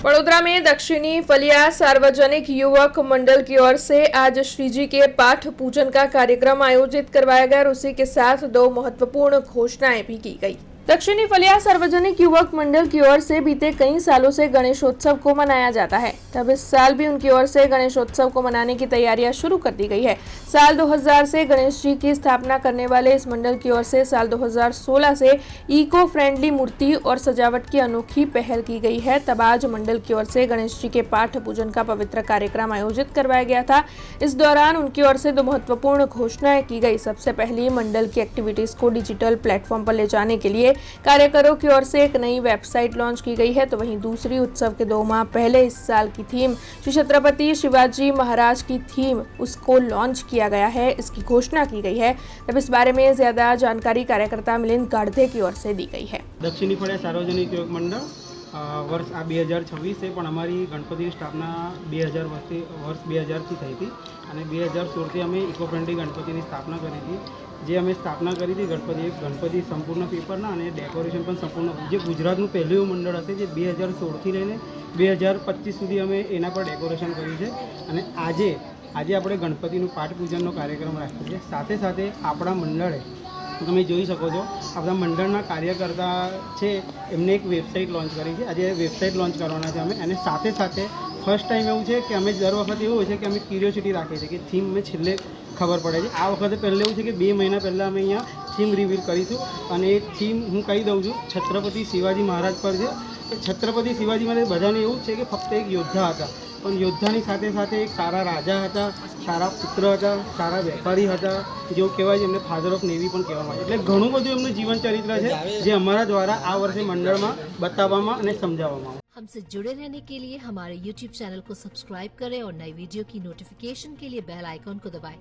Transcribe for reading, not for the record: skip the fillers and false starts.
वडोदरा में दक्षिणी फलिया सार्वजनिक युवक मंडल की ओर से आज श्रीजी के पाठ पूजन का कार्यक्रम आयोजित करवाया गया और उसी के साथ 2 महत्वपूर्ण घोषणाएं भी की गई। दक्षिणी फलिया सार्वजनिक युवक मंडल की ओर से बीते कई सालों से गणेशोत्सव को मनाया जाता है। तब इस साल भी उनकी ओर से गणेशोत्सव को मनाने की तैयारियां शुरू कर दी गई है। साल 2000 से गणेश जी की स्थापना करने वाले इस मंडल की ओर से साल 2016 से इको फ्रेंडली मूर्ति और सजावट की अनोखी पहल की गई है। तब आज मंडल की ओर से गणेश जी के पाठ पूजन का पवित्र कार्यक्रम आयोजित करवाया गया था। इस दौरान उनकी ओर से 2 महत्वपूर्ण घोषणाएं की गई। सबसे पहली, मंडल की एक्टिविटीज को डिजिटल प्लेटफॉर्म पर ले जाने के लिए कार्यकरों की ओर से एक नई वेबसाइट लॉन्च की गई है। तो वहीं दूसरी, उत्सव के 2 माह पहले इस साल की थीम श्री छत्रपति शिवाजी महाराज की थीम उसको लॉन्च किया गया है, इसकी घोषणा की गई है। तब इस बारे में ज्यादा जानकारी कार्यकर्ता मिलिंद गाढ़े की ओर से दी गई है। दक्षिणी फलिया सार्वजनिक युवक मंडळ वर्ष आ 2026 है, पण अमारी गणपति स्थापना 2000 वर्ष 2000 थी थी थी અને 2016 अमे इको फ्रेंडली गणपति स्थापना करी थी। जे अमे स्थापना करी थी गणपति संपूर्ण पेपरना અને डेकोरेशन पण संपूर्ण जे गुजरातનું પહેલું એવું મંડળ હશે જે 2016 થી લઈને 2025 સુધી અમે એના પર ડેકોરેશન કર્યું છે। અને આજે આપણે ગણપતિનું પાઠ પૂજનનો કાર્યક્રમ રાખ્યો છે। સાથે સાથે આપણા મંડળે તમે જોઈ શકો છો આપણા મંડળના કાર્યકર્તા છે એમને એક વેબસાઇટ લોન્ચ કરી છે। આજે વેબસાઇટ લોન્ચ કરવાના છે અમે, અને સાથે સાથે ફર્સ્ટ ટાઈમ એવું છે કે અમે દર વખત એવું હોય છે કે અમે ક્યુરિયોસિટી રાખીએ છીએ કે થીમ અમે છેલ્લે ખબર પડે છે। આ વખતે પહેલાં એવું છે કે 2 મહિના પહેલાં અમે અહીંયા થીમ રિવીલ કરીશું, અને એ થીમ હું કહી દઉં છું, છત્રપતિ શિવાજી મહારાજ પર છે। છત્રપતિ શિવાજી મહારાજ બધાને એવું છે કે ફક્ત એક યોદ્ધા હતા, પણ યોદ્ધાની સાથે સાથે એક સારા રાજા હતા, સારા પુત્ર હતા, સારા વેપારી હતા, જેવું કહેવાય છે એમને ફાધર ઓફ નેવી પણ કહેવામાં આવે। એટલે ઘણું બધું એમનું જીવન ચરિત્ર છે જે અમારા દ્વારા આ વર્ષે મંડળમાં બતાવવામાં અને સમજાવવામાં આવે। हमसे जुड़े रहने के लिए हमारे YouTube चैनल को सब्सक्राइब करें और नई वीडियो की नोटिफिकेशन के लिए बेल आइकॉन को दबाएं।